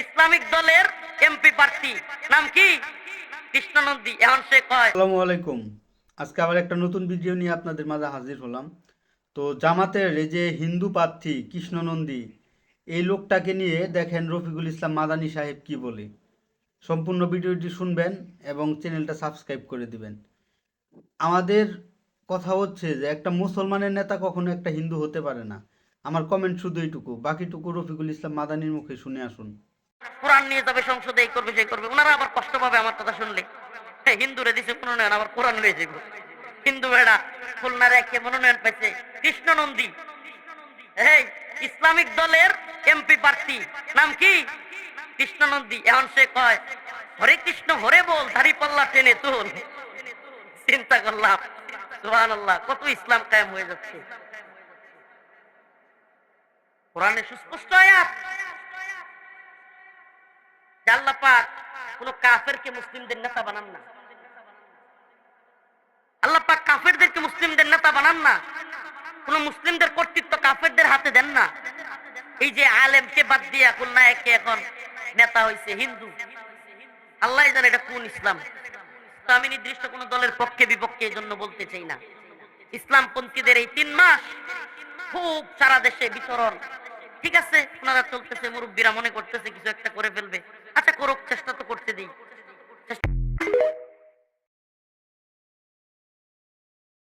Islamic দলের MP প্রার্থী নাম কি? কৃষ্ণ নন্দী। এখন সে কয় আসসালামু আলাইকুম। আজকে আবার একটা নতুন ভিডিও নিয়ে আপনাদের মাঝে হাজির হলাম। তো জামাতের এই যে হিন্দু প্রার্থী কৃষ্ণ নন্দী, এই লোকটাকে নিয়ে দেখেন রফিকুল ইসলাম মাদানী সাহেব কি বলে। সম্পূর্ণ ভিডিওটি শুনবেন এবং চ্যানেলটা সাবস্ক্রাইব করে দিবেন। আমাদের কথা হচ্ছে যে একটা মুসলমানের নেতা কখনো একটা হিন্দু হতে পারে না। আমার কমেন্ট শুধু এইটুকু, বাকিটুকু রফিকুল ইসলাম মাদানীর মুখে শুনে আসুন। কোরআন নিয়ে যাবে সংসদে, এই করবে সেই করবে। ওনারা আবার কষ্ট পাবে আমার কথা শুনলে। হিন্দুরে দিছে মনোনয়ন, আবার কোরআন নিয়ে যাবে। হিন্দু বেড়া খুলনার একে মনোনয়ন পাইছে কৃষ্ণ নন্দী। এই ইসলামিক দলের এমপি প্রার্থী নাম কি? কৃষ্ণ নন্দী। এখন সে কয় হরে কৃষ্ণ হরে বল, দাড়ি পাল্লা টেনে তুল। চিন্তা করলাম সুবহানাল্লাহ, কত ইসলাম কায়েম হয়ে যাচ্ছে। কোরআনে সুস্পষ্ট আয়াত, যে আল্লাহ পাক কোন কাফেরকে মুসলিমদের নেতা বানান না। আল্লাহ পাক কাফেরদেরকে মুসলিমদের নেতা বানান না। কোন মুসলিমদের কর্তৃত্ব কাফেরদের হাতে দেন না। এই যে আলেমকে বাদ দিয়া খুলনা একে এখন নেতা হইছে হিন্দু, আল্লাহ জানে এটা কোন ইসলাম। তো আমি নির্দিষ্ট কোন দলের পক্ষে বিপক্ষে এই জন্য বলতে চাই না। ইসলামপন্থীদের এই 3 মাস খুব সারা দেশে বিচরণ, ঠিক আছে, ওনারা চলতেছে, মুরব্বীরা মনে করতেছে কিছু একটা করে ফেলবে। আচ্ছা করুক, চেষ্টা তো করতে দিই। চেষ্টা